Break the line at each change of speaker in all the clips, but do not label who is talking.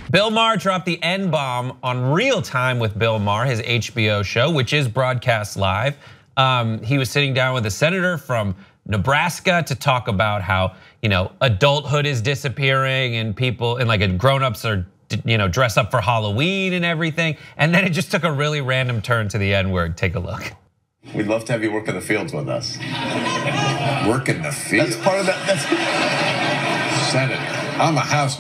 Bill Maher dropped the N-bomb on Real Time with Bill Maher, his HBO show, which is broadcast live. He was sitting down with a senator from Nebraska to talk about how, adulthood is disappearing and people and like grown-ups are, dress up for Halloween and everything. And then it just took a really random turn to the N-word. Take a look.
We'd love to have you work in the fields with us.
Work in the fields?
That's part of that.
Senator, I'm a house.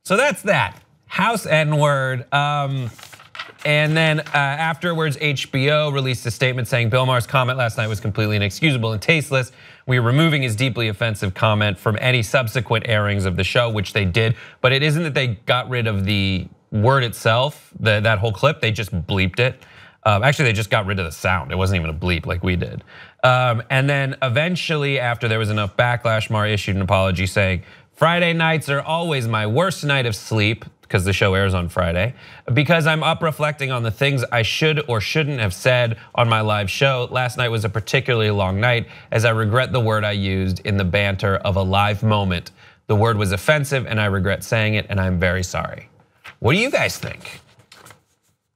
So that's that, House N-word. And then afterwards, HBO released a statement saying Bill Maher's comment last night was completely inexcusable and tasteless. We are removing his deeply offensive comment from any subsequent airings of the show, which they did. But it isn't that they got rid of the word itself, that whole clip, they just bleeped it. Actually, they just got rid of the sound. It wasn't even a bleep like we did. And then eventually, after there was enough backlash, Maher issued an apology saying, Friday nights are always my worst night of sleep, because the show airs on Friday, because I'm up reflecting on the things I should or shouldn't have said on my live show. Last night was a particularly long night, as I regret the word I used in the banter of a live moment. The word was offensive and I regret saying it and I'm very sorry. What do you guys think?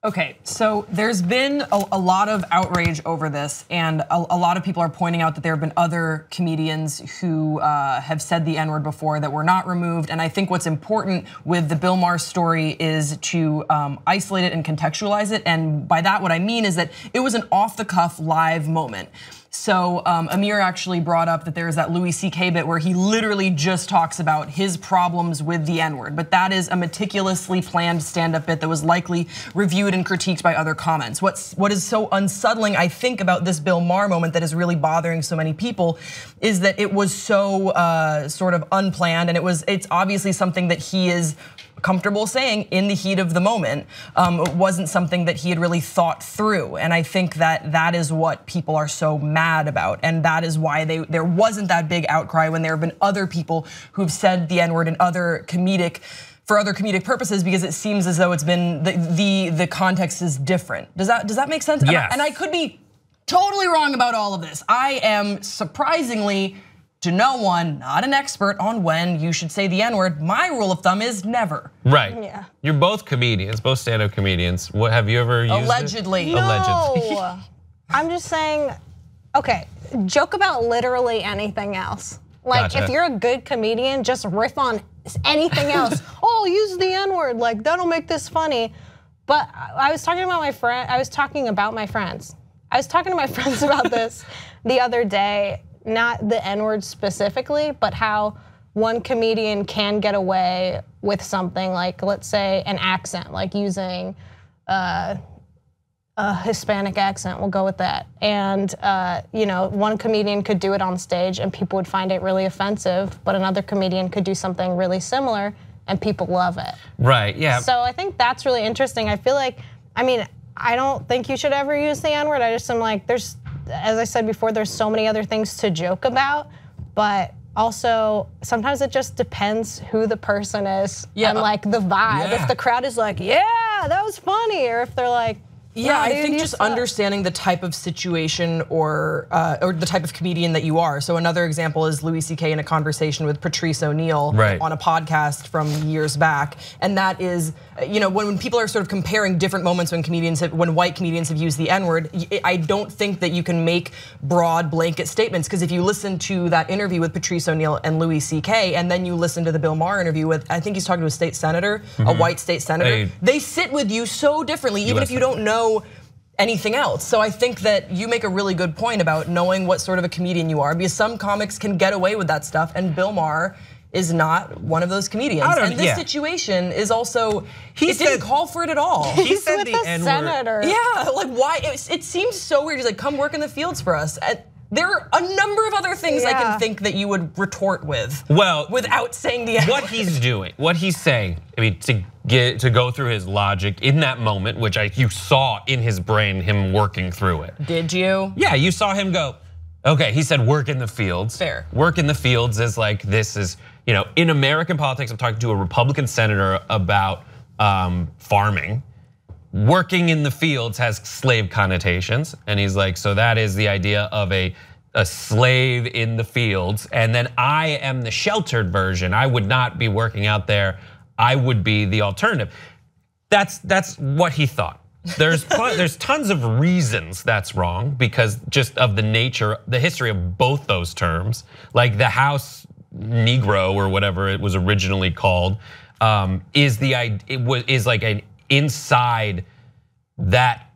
Okay, so there's been a lot of outrage over this, and a lot of people are pointing out that there have been other comedians who have said the N-word before that were not removed. And I think what's important with the Bill Maher story is to isolate it and contextualize it. And by that, what I mean is that it was an off-the-cuff live moment. So Amir actually brought up that there's that Louis C.K. bit where he literally just talks about his problems with the N-word, but that is a meticulously planned stand-up bit that was likely reviewed and critiqued by other comments. What is so unsettling, I think, about this Bill Maher moment that is really bothering so many people is that it was so sort of unplanned, and it's obviously something that he is comfortable saying in the heat of the moment. It wasn't something that he had really thought through. And I think that is what people are so mad about. And that is why there wasn't that big outcry when there have been other people who've said the N-word in for other comedic purposes, because it seems as though it's been, the context is different. Does that make sense?
Yes.
And I could be totally wrong about all of this. I am surprisingly, to no one, not an expert on when you should say the N-word. My rule of thumb is never.
Right.
Yeah.
You're both comedians, both stand-up comedians. What have you ever used?
Allegedly.
It? Allegedly.
No, I'm just saying. Okay, joke about literally anything else. Like
Gotcha.
if you're a good comedian, just riff on anything else. Oh, use the N-word. Like that'll make this funny. But I was talking about my friend. I was talking to my friends about this the other day. Not the N-word specifically, but how one comedian can get away with something like, let's say, an accent, like using a Hispanic accent, we'll go with that. And one comedian could do it on stage and people would find it really offensive, but another comedian could do something really similar and people love it.
Right, yeah.
So I think that's really interesting. I feel like, I don't think you should ever use the N-word. I just am like, as I said before, there's so many other things to joke about, but also sometimes it just depends who the person is and like the vibe.
Yeah.
If the crowd is like, yeah, that was funny, or if they're like,
yeah, I
dude,
think just understanding the type of situation or the type of comedian that you are. So another example is Louis C.K. in a conversation with Patrice O'Neill on a podcast from years back, and that is, when people are sort of comparing different moments when white comedians have used the N-word, I don't think that you can make broad blanket statements, because if you listen to that interview with Patrice O'Neill and Louis C.K. and then you listen to the Bill Maher interview with, I think he's talking to a state senator, a white state senator, they sit with you so differently, even if you don't know anything else. So I think that you make a really good point about knowing what sort of a comedian you are, because some comics can get away with that stuff, and Bill Maher is not one of those comedians. And this situation is also, it didn't call for it at all.
He said the N-word. Senator.
Yeah, like why? It seems so weird. He's like, come work in the fields for us. There are a number of other things I can think that you would retort with.
Well,
without saying the N-word.
What he's doing, what he's saying, to go through his logic in that moment, which you saw in his brain, him working through it.
Did you?
Yeah, you saw him go, okay, he said work in the fields.
Fair.
Work in the fields is like, this is, in American politics, I'm talking to a Republican senator about farming. Working in the fields has slave connotations. And he's like, so that is the idea of a slave in the fields. And then I am the sheltered version. I would not be working out there. I would be the alternative. That's what he thought. There's tons of reasons that's wrong because just of the nature, the history of both those terms, like the House Negro or whatever it was originally called, is like an inside that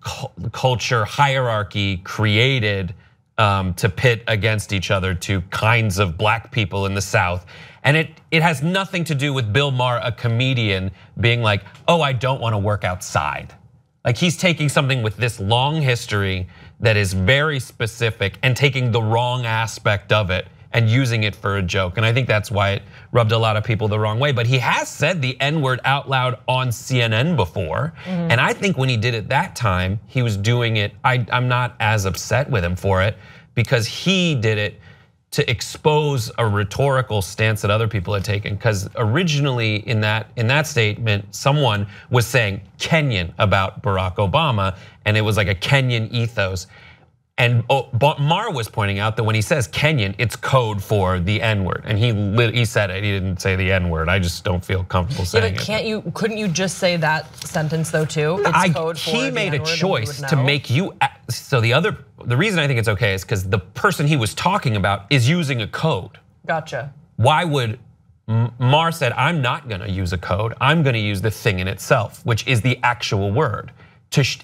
culture hierarchy created to pit against each other two kinds of black people in the South. And it has nothing to do with Bill Maher, a comedian, being like, oh, I don't want to work outside. Like he's taking something with this long history that is very specific and taking the wrong aspect of it and using it for a joke. And I think that's why it rubbed a lot of people the wrong way. But he has said the N-word out loud on CNN before. And I think when he did it that time, he was doing it, I'm not as upset with him for it because he did it to expose a rhetorical stance that other people had taken. Because originally in that statement, someone was saying Kenyan about Barack Obama, and it was like a Kenyan ethos. And Maher was pointing out that when he says Kenyan, it's code for the N-word, and he said it. He didn't say the N-word. I just don't feel comfortable saying it.
Couldn't you just say that sentence though too? It's code for
he made a choice to make you. So the reason I think it's okay is because the person he was talking about is using a code.
Gotcha.
Why would Maher said, I'm not gonna use a code. I'm gonna use the thing in itself, which is the actual word,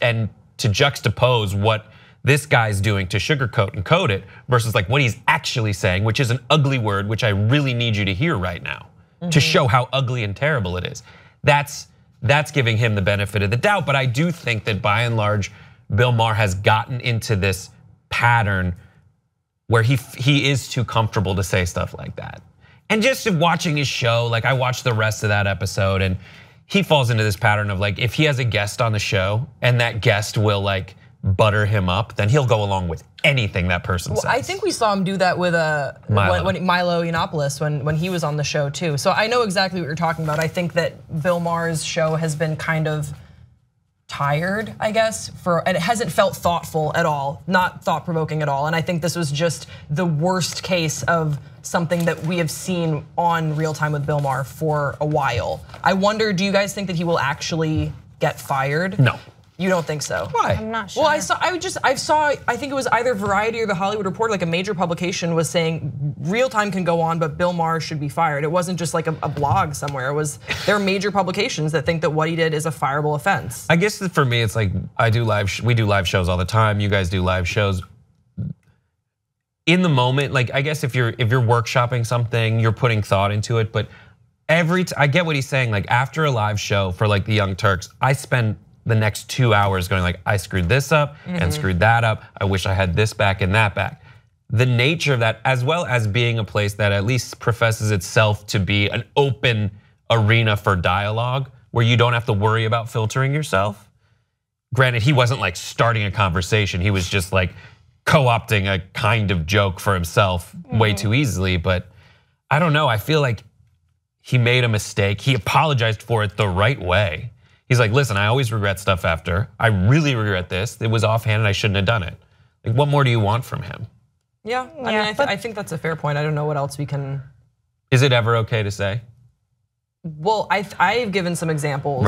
and to juxtapose what this guy's doing to sugarcoat and code it versus like what he's actually saying, which is an ugly word, which I really need you to hear right now to show how ugly and terrible it is. That's giving him the benefit of the doubt. But I do think that by and large, Bill Maher has gotten into this pattern where he is too comfortable to say stuff like that. And just watching his show, like I watched the rest of that episode, and he falls into this pattern of like, if he has a guest on the show and that guest will like butter him up, then he'll go along with anything that person says.
I think we saw him do that with Milo Yiannopoulos when he was on the show too. So I know exactly what you're talking about. I think that Bill Maher's show has been kind of tired, I guess, and it hasn't felt thoughtful at all, not thought-provoking at all. And I think this was just the worst case of something that we have seen on Real Time with Bill Maher for a while. I wonder, do you guys think that he will actually get fired?
No.
You don't think so?
Why?
I'm not sure.
Well, I think it was either Variety or The Hollywood Reporter, like a major publication was saying Real Time can go on, but Bill Maher should be fired. It wasn't just like a blog somewhere. There are major publications that think that what he did is a fireable offense.
I guess for me, it's like we do live shows all the time. You guys do live shows. In the moment, like I guess if you're workshopping something, you're putting thought into it. But I get what he's saying. Like after a live show for like the Young Turks, I spend the next 2 hours going like, I screwed this up and screwed that up. I wish I had this back and that back. The nature of that, as well as being a place that at least professes itself to be an open arena for dialogue, where you don't have to worry about filtering yourself. Granted, he wasn't like starting a conversation. He was just like co-opting a kind of joke for himself way too easily. But I don't know, I feel like he made a mistake. He apologized for it the right way. He's like, listen, I always regret stuff after. I really regret this. It was offhand and I shouldn't have done it. Like, what more do you want from him?
Yeah, I think that's a fair point. I don't know what else we can.
Is it ever okay to say?
Well, I've given some examples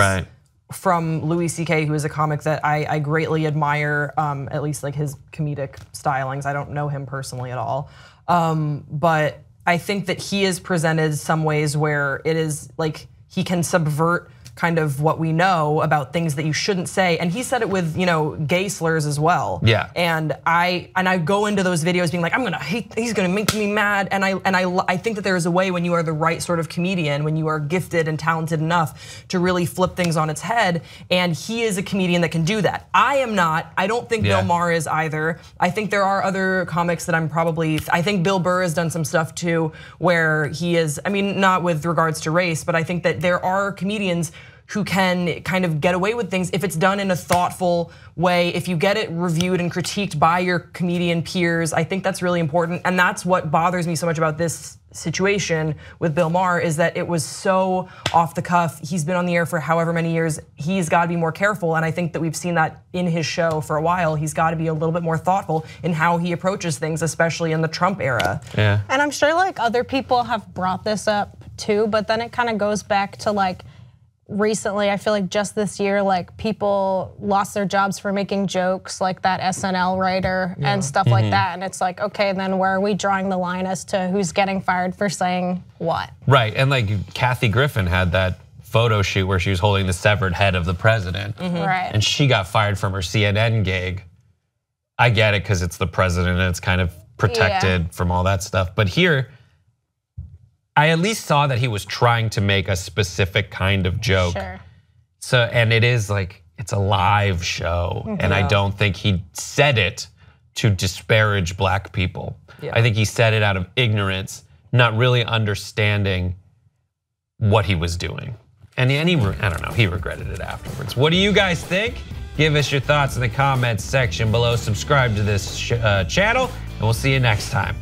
from Louis C.K., who is a comic that I greatly admire, at least like his comedic stylings. I don't know him personally at all. But I think that he is presented some ways where it is like he can subvert kind of what we know about things that you shouldn't say, and he said it with gay slurs as well.
Yeah.
And I go into those videos being like, he's gonna make me mad, and I think that there is a way when you are the right sort of comedian, when you are gifted and talented enough to really flip things on its head, and he is a comedian that can do that. I am not. I don't think Bill Maher is either. I think there are other comics that I think Bill Burr has done some stuff too, where he is. I mean, not with regards to race, but I think that there are comedians who can kind of get away with things if it's done in a thoughtful way, if you get it reviewed and critiqued by your comedian peers. I think that's really important, and that's what bothers me so much about this situation with Bill Maher, is that it was so off the cuff. He's been on the air for however many years. He's got to be more careful, and I think that we've seen that in his show for a while. He's got to be a little bit more thoughtful in how he approaches things, especially in the Trump era.
Yeah.
And I'm sure like other people have brought this up too, but then it kind of goes back to like, recently, I feel like just this year, like people lost their jobs for making jokes, like that SNL writer and stuff like that. And it's like, okay, then where are we drawing the line as to who's getting fired for saying what?
Right, and like Kathy Griffin had that photo shoot where she was holding the severed head of the president.
Right.
And she got fired from her CNN gig. I get it because it's the president and it's kind of protected from all that stuff. But here, I at least saw that he was trying to make a specific kind of joke.
Sure.
So, and it is like, it's a live show. And I don't think he said it to disparage black people. I think he said it out of ignorance, not really understanding what he was doing. And he, I don't know, he regretted it afterwards. What do you guys think? Give us your thoughts in the comments section below. Subscribe to this channel, and we'll see you next time.